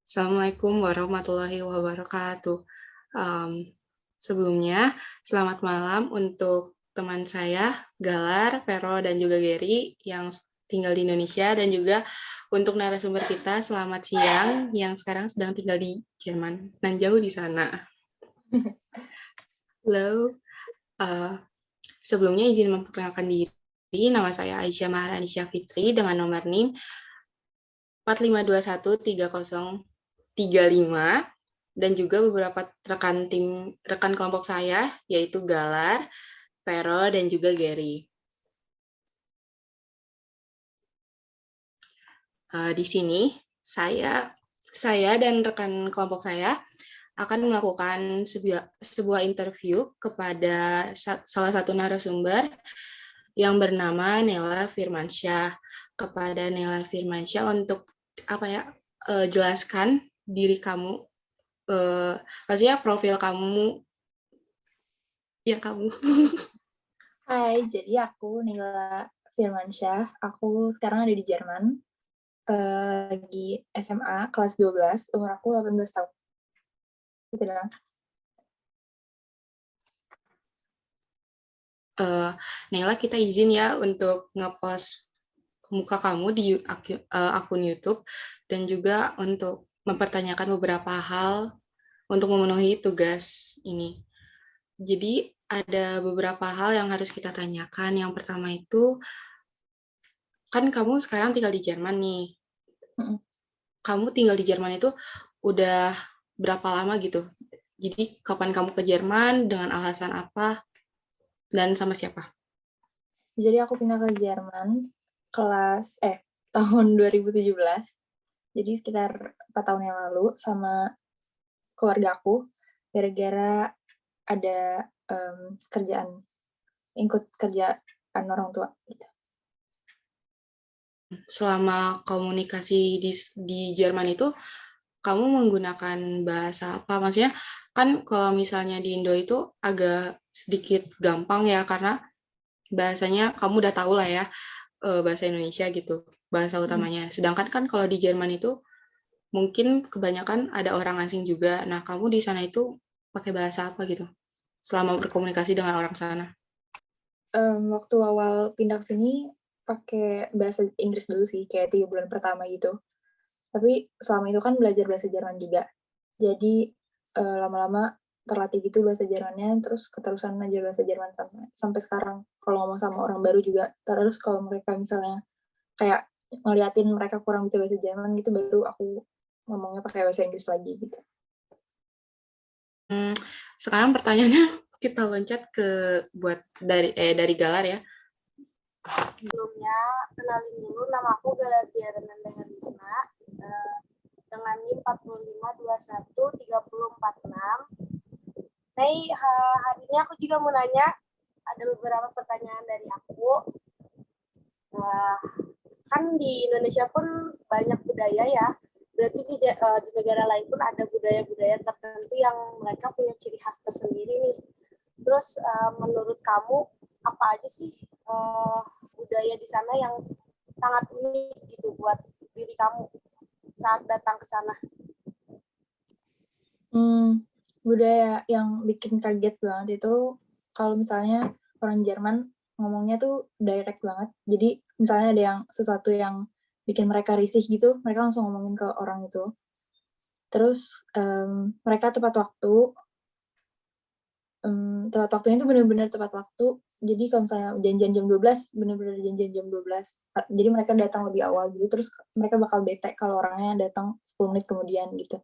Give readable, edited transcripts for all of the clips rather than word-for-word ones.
Assalamualaikum warahmatullahi wabarakatuh. Em, Sebelumnya, selamat malam untuk teman saya, Galar, Vero, dan juga Gary yang tinggal di Indonesia, dan juga untuk narasumber kita, selamat siang, yang sekarang sedang tinggal di Jerman, dan jauh di sana. Halo, eh, sebelumnya izin memperkenalkan diri, nama saya Aisyah Maharanisya Fitri, dengan nomor NIM 45213035, dan juga beberapa rekan kelompok saya, yaitu Galar, Vero, dan juga Gary. Di sini saya dan rekan kelompok saya akan melakukan sebuah interview kepada salah satu narasumber yang bernama Nela Firmansyah. Kepada Nela Firmansyah untuk jelaskan diri kamu, maksudnya profil kamu, ya kamu. Hai, jadi aku Nila Firmansyah. Aku sekarang ada di Jerman, lagi SMA kelas 12, umur aku 18 tahun. Gitu dong. Nela, kita izin ya untuk ngepost muka kamu di akun YouTube dan juga untuk mempertanyakan beberapa hal untuk memenuhi tugas ini. Jadi ada beberapa hal yang harus kita tanyakan. Yang pertama itu, kan kamu sekarang tinggal di Jerman nih. Kamu tinggal di Jerman itu udah berapa lama gitu? Jadi kapan kamu ke Jerman, dengan alasan apa, dan sama siapa? Jadi aku pindah ke Jerman tahun 2017. Jadi sekitar 4 tahun yang lalu sama keluarga aku, gara-gara ada ikut kerjaan orang tua gitu. Selama komunikasi di Jerman itu, kamu menggunakan bahasa apa? Maksudnya kan kalau misalnya di Indo itu agak sedikit gampang ya, karena bahasanya kamu udah tahu lah ya, bahasa Indonesia gitu, bahasa utamanya. Sedangkan kan kalau di Jerman itu mungkin kebanyakan ada orang asing juga. Nah, kamu di sana itu pakai bahasa apa gitu selama berkomunikasi dengan orang sana? Waktu awal pindah ke sini pakai bahasa Inggris dulu sih, kayak 3 bulan pertama gitu. Tapi selama itu kan belajar bahasa Jerman juga. Jadi, lama-lama terlatih gitu bahasa Jermannya, terus keterusan aja bahasa Jerman sampai sekarang. Kalau ngomong sama orang baru juga, terus kalau mereka misalnya kayak ngeliatin mereka kurang bisa bahasa Jerman gitu, baru aku ngomongnya pakai bahasa Inggris lagi gitu. Sekarang pertanyaannya kita loncat ke dari Galar ya. Sebelumnya, kenalin dulu, nama aku Galatia Renanda Herisna, dengan NIM 45213046. Hari ini aku juga mau nanya, ada beberapa pertanyaan dari aku. Kan di Indonesia pun banyak budaya ya, berarti di negara lain pun ada budaya-budaya tertentu yang mereka punya ciri khas tersendiri nih. Terus menurut kamu, apa aja sih budaya di sana yang sangat unik gitu buat diri kamu saat datang ke sana? Budaya yang bikin kaget banget itu kalau misalnya orang Jerman ngomongnya tuh direct banget. Jadi misalnya ada yang sesuatu yang bikin mereka risih gitu, mereka langsung ngomongin ke orang itu. Terus mereka tepat waktunya itu benar-benar tepat waktu. Jadi kalau misalnya janjian jam 12, benar-benar janjian jam 12. Jadi mereka datang lebih awal gitu, terus mereka bakal bete kalau orangnya datang 10 menit kemudian gitu.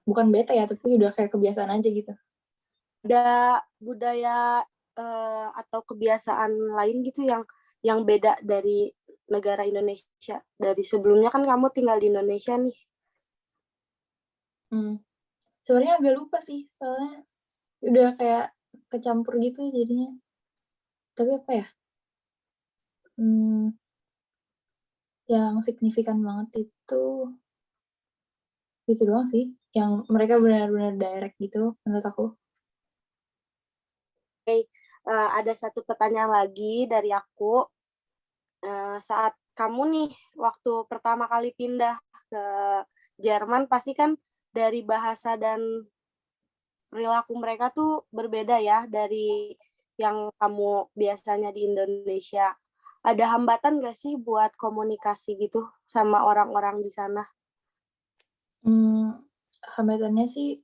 Bukan bete ya, tapi udah kayak kebiasaan aja gitu. Ada budaya atau kebiasaan lain gitu yang beda dari negara Indonesia? Dari sebelumnya kan kamu tinggal di Indonesia nih. Sebenarnya agak lupa sih, soalnya udah kayak kecampur gitu jadinya. Tapi apa ya? Yang signifikan banget itu doang sih. Yang mereka benar-benar direct gitu menurut aku. Oke, ada satu pertanyaan lagi dari aku. Saat kamu nih waktu pertama kali pindah ke Jerman, pasti kan dari bahasa dan perilaku mereka tuh berbeda ya dari yang kamu biasanya di Indonesia. Ada hambatan nggak sih buat komunikasi gitu sama orang-orang di sana? Hambatannya sih,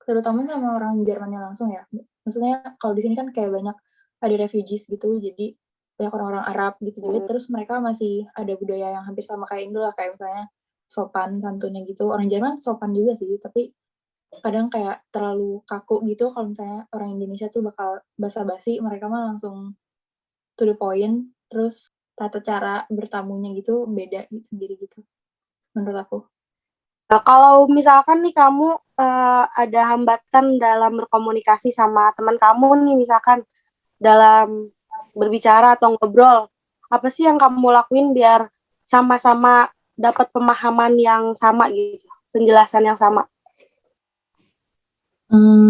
terutama sama orang Jermannya langsung ya. Maksudnya kalau di sini kan kayak banyak ada refugees gitu, jadi banyak orang-orang Arab gitu juga, terus mereka masih ada budaya yang hampir sama kayak Indo lah, kayak misalnya sopan santunnya gitu. Orang Jerman sopan juga sih, tapi kadang kayak terlalu kaku gitu kalau misalnya orang Indonesia tuh bakal basa-basi, mereka mah langsung to the point, terus tata cara bertamunya gitu beda sendiri gitu, menurut aku. Nah, kalau misalkan nih kamu ada hambatan dalam berkomunikasi sama teman kamu nih, misalkan dalam berbicara atau ngobrol, apa sih yang kamu lakuin biar sama-sama dapat pemahaman yang sama gitu, penjelasan yang sama?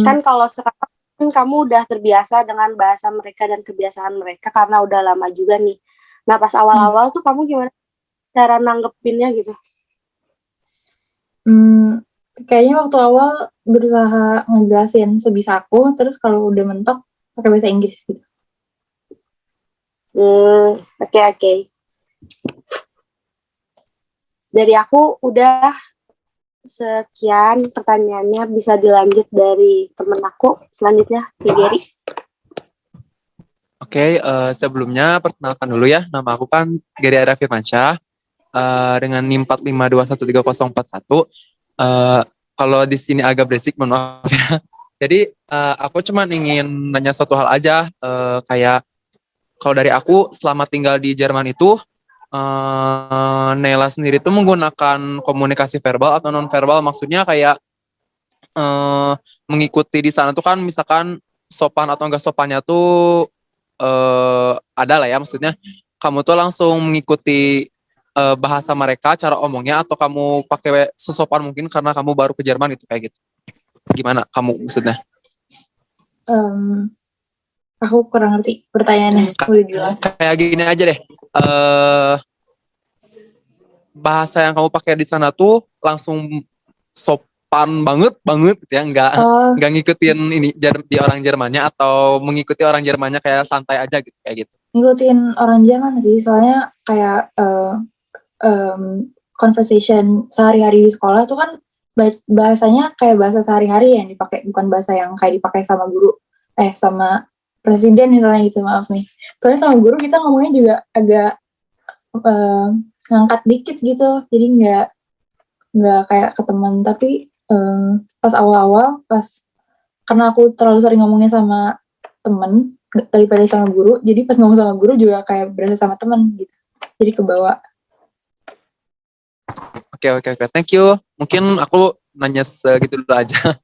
Kan kalau sekarang kan kamu udah terbiasa dengan bahasa mereka dan kebiasaan mereka karena udah lama juga nih. Nah, pas awal-awal tuh kamu gimana cara nanggepinnya gitu? Kayaknya waktu awal berusaha ngejelasin sebisa aku, terus kalau udah mentok pakai bahasa Inggris gitu. Oke. Dari aku udah sekian pertanyaannya, bisa dilanjut dari temen aku selanjutnya, Gary. Oke, sebelumnya perkenalkan dulu ya, nama aku kan Gary Arya Firmansyah, dengan NIM 4521341. Kalau di sini agak berisik, mohon maaf ya. Jadi aku cuma ingin nanya suatu hal aja, kayak kalau dari aku selama tinggal di Jerman itu, Nela sendiri tuh menggunakan komunikasi verbal atau non verbal, maksudnya kayak mengikuti di sana tuh kan misalkan sopan atau enggak sopannya tuh ada lah ya, maksudnya kamu tuh langsung mengikuti bahasa mereka, cara omongnya, atau kamu pakai sesopan mungkin karena kamu baru ke Jerman gitu, kayak gitu. Gimana kamu maksudnya? Aku kurang ngerti pertanyaannya, boleh diulang? Kayak gini aja deh. Bahasa yang kamu pakai di sana tuh langsung sopan banget gitu ya, nggak ngikutin ini di orang Jermannya, atau mengikuti orang Jermannya kayak santai aja gitu, kayak gitu. Ngikutin orang Jerman sih, soalnya kayak conversation sehari-hari di sekolah tuh kan bahasanya kayak bahasa sehari-hari yang dipakai, bukan bahasa yang kayak dipakai sama guru, sama presiden misalnya gitu, maaf nih. Soalnya sama guru kita ngomongnya juga agak ngangkat dikit gitu, jadi nggak kayak ke teman. Tapi pas awal-awal, karena aku terlalu sering ngomongnya sama temen daripada sama guru, jadi pas ngomong sama guru juga kayak berasa sama temen gitu, jadi kebawa. Oke, thank you. Mungkin aku nanya segitu dulu aja.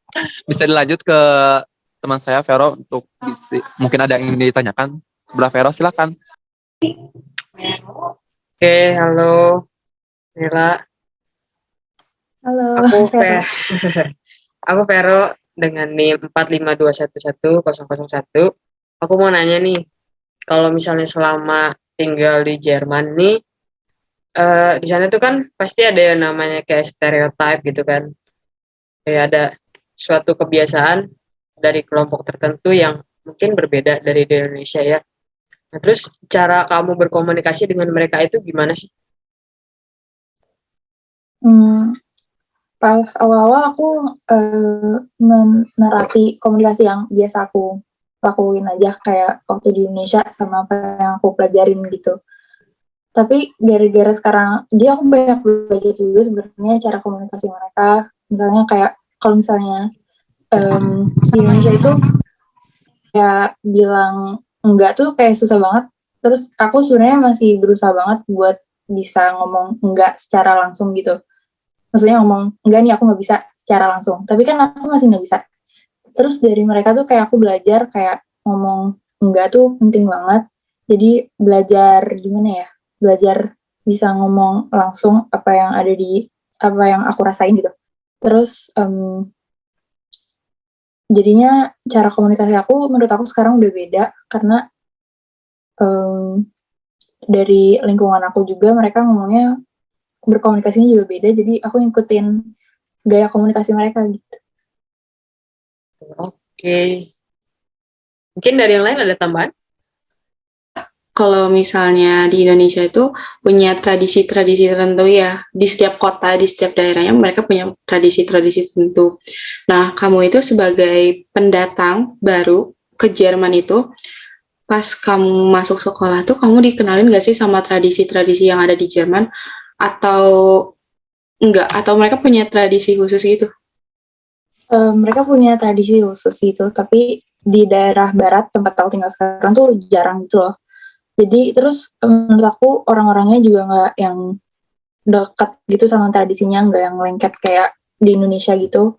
Bisa dilanjut ke teman saya Vero untuk mungkin ada yang ingin ditanyakan. Sebelah Vero, silakan. Oke, halo Nela. Halo, Aku Vero dengan NIM 452111001. Aku mau nanya nih, kalau misalnya selama tinggal di Jerman nih, di sana tuh kan pasti ada yang namanya kayak stereotype gitu kan. Kayak ada suatu kebiasaan dari kelompok tertentu yang mungkin berbeda dari di Indonesia ya. Nah, terus cara kamu berkomunikasi dengan mereka itu gimana sih? Pas awal-awal aku menerapi komunikasi yang biasa aku lakuin aja, kayak waktu di Indonesia sama apa yang aku pelajarin gitu. Tapi gara-gara sekarang, jadi aku banyak belajar juga sebenarnya cara komunikasi mereka. Misalnya kayak kalau misalnya di Indonesia itu kayak bilang enggak tuh kayak susah banget. Terus aku sebenarnya masih berusaha banget buat bisa ngomong enggak secara langsung gitu. Maksudnya ngomong enggak nih, aku nggak bisa secara langsung. Tapi kan aku masih nggak bisa. Terus dari mereka tuh kayak aku belajar kayak ngomong enggak tuh penting banget. Jadi belajar gimana ya? Belajar bisa ngomong langsung apa yang aku rasain gitu. Terus jadinya cara komunikasi aku menurut aku sekarang udah beda, karena dari lingkungan aku juga mereka ngomongnya berkomunikasinya juga beda, jadi aku ngikutin gaya komunikasi mereka gitu. Oke. Mungkin dari yang lain ada tambahan? Kalau misalnya di Indonesia itu punya tradisi-tradisi tertentu ya, di setiap kota, di setiap daerahnya mereka punya tradisi-tradisi tertentu. Nah, kamu itu sebagai pendatang baru ke Jerman itu, pas kamu masuk sekolah tuh kamu dikenalin gak sih sama tradisi-tradisi yang ada di Jerman? Atau enggak? Atau mereka punya tradisi khusus gitu? Mereka punya tradisi khusus gitu, tapi di daerah barat tempat aku tinggal sekarang tuh jarang gitu loh. Jadi terus menurut aku orang-orangnya juga nggak yang dekat gitu sama tradisinya, nggak yang lengket kayak di Indonesia gitu.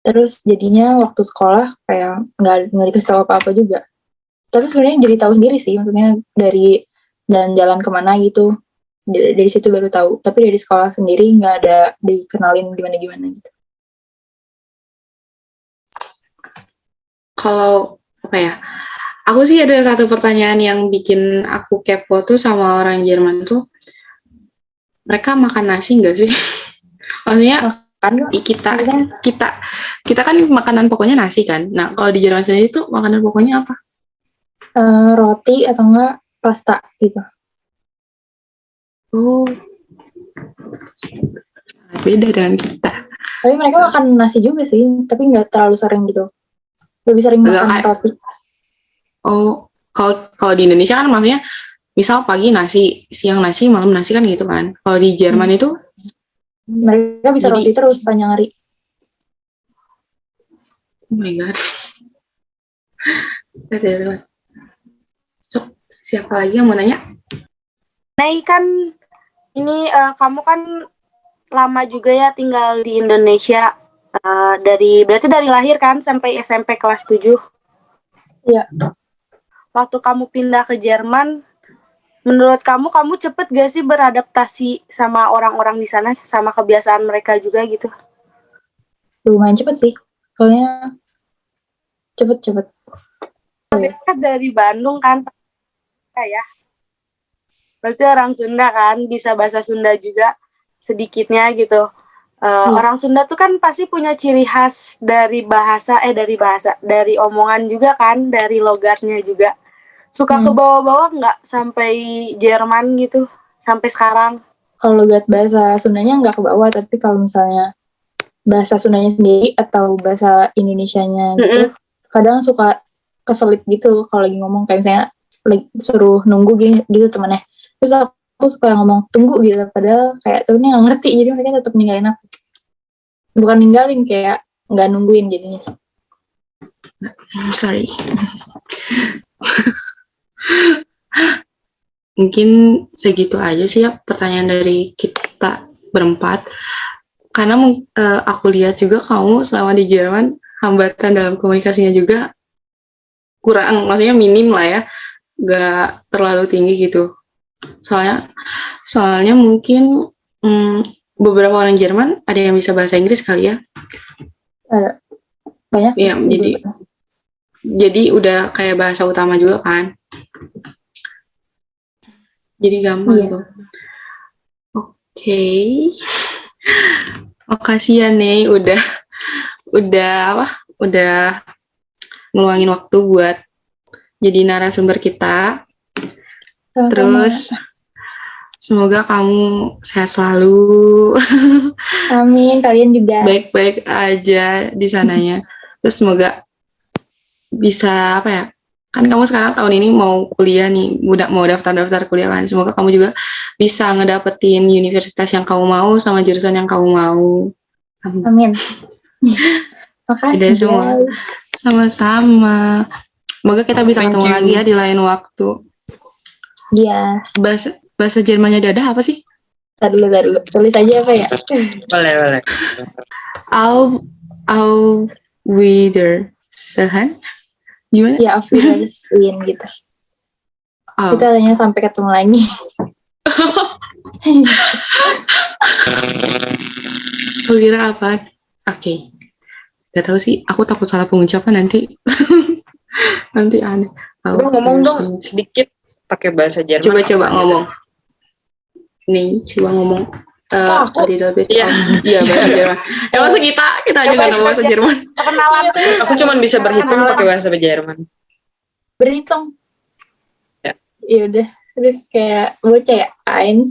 Terus jadinya waktu sekolah kayak nggak dikasih tahu apa-apa juga. Tapi sebenarnya jadi tahu sendiri sih, maksudnya dari jalan-jalan kemana gitu. Dari situ baru tahu. Tapi dari sekolah sendiri nggak ada dikenalin gimana-gimana gitu. Kalau apa ya? Aku sih ada satu pertanyaan yang bikin aku kepo tuh sama orang Jerman tuh, mereka makan nasi nggak sih? Maksudnya Kan kita kan makanan pokoknya nasi kan. Nah, kalau di Jerman sendiri tuh makanan pokoknya apa? roti atau enggak pasta gitu. Oh, beda dengan kita. Tapi mereka makan nasi juga sih, tapi nggak terlalu sering gitu. Lebih sering makan roti. Oh, kalau di Indonesia kan maksudnya misal pagi nasi, siang nasi, malam nasi kan gitu kan. Kalau di Jerman itu mereka bisa roti terus sepanjang hari. Oh my god. So, siapa lagi yang mau nanya? Nay kan ini kamu kan lama juga ya tinggal di Indonesia, berarti dari lahir kan sampai SMP kelas 7. Iya. Waktu kamu pindah ke Jerman, menurut kamu cepet gak sih beradaptasi sama orang-orang di sana, sama kebiasaan mereka juga gitu? Lumayan cepet sih, soalnya cepet. Mereka dari Bandung kan, ya. Pasti orang Sunda kan, bisa bahasa Sunda juga sedikitnya gitu. Orang Sunda tuh kan pasti punya ciri khas dari dari omongan juga kan, dari logatnya juga. Suka ke bawah-bawah nggak sampai Jerman gitu, sampai sekarang? Kalau logat bahasa Sundanya nggak ke bawah, tapi kalau misalnya bahasa Sundanya sendiri atau bahasa Indonesianya gitu, kadang suka keselip gitu kalau lagi ngomong, kayak misalnya suruh nunggu gitu temennya. Terus aku suka ngomong tunggu gitu, padahal kayak temennya nggak ngerti, jadi mereka tetap ninggalin aku. Bukan ninggalin, kayak nggak nungguin jadinya. Sorry. Mungkin segitu aja sih ya pertanyaan dari kita berempat. Karena aku lihat juga kamu selama di Jerman hambatan dalam komunikasinya juga kurang, maksudnya minim lah ya, nggak terlalu tinggi gitu. Soalnya mungkin beberapa orang Jerman ada yang bisa bahasa Inggris kali ya. Ada banyak. Ya, jadi udah kayak bahasa utama juga kan. Jadi gampang gitu. Oke. Makasih ya Nei, udah ngeluangin waktu buat jadi narasumber kita. Sama-sama. Terus semoga kamu sehat selalu. Amin, kalian juga. Baik-baik aja di sananya. Terus semoga bisa kan kamu sekarang tahun ini mau kuliah nih, mau daftar kuliah kan. Semoga kamu juga bisa ngedapetin universitas yang kamu mau sama jurusan yang kamu mau. Amin. Makasih guys. Semua. Sama-sama. Semoga kita bisa ketemu lagi ya di lain waktu. Iya. Bahasa Jermannya dadah apa sih? Tadi dulu. Tulis aja apa ya? Boleh. Auf Wiedersehen. Gimana? Ya, auf Wiedersehen gitu. Kita tanya sampai ketemu lagi. Aku kira apa? Oke. Gak tahu sih. Aku takut salah pengucapan nanti. Nanti aneh. Lu ngomong dong sedikit pakai bahasa Jerman. Coba ngomong. Nih, coba ngomong. aku? a little bit Iya. iya bahasa Jerman. Emang kita aja nggak tahu bahasa Jerman. Perkenalan. Aku cuma bisa berhitung pakai bahasa Jerman. Berhitung. Ya. Ya udah kayak bocah ya. 1,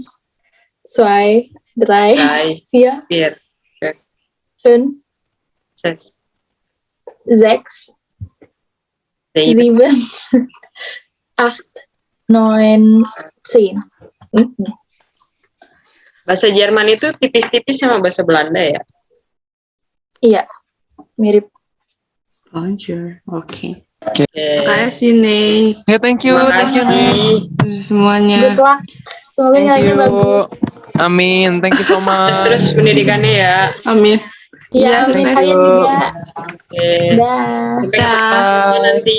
2, 3, 4, 4, 5, 6, 6, 7. 7, 8, 9, 10. Bahasa Jerman itu tipis-tipis sama bahasa Belanda ya? Iya, mirip. Bonjour. Oke. Oke. Makasih nih Ya, thank you Terima kasih. nih. semuanya. Good luck. Semoga Thank nilainya you. bagus. Amin, thank you so Terus much. pendidikannya ya. Amin. Iya, Iya, sukses. kalian juga. Oke. Dah. Sampai ketemu nanti.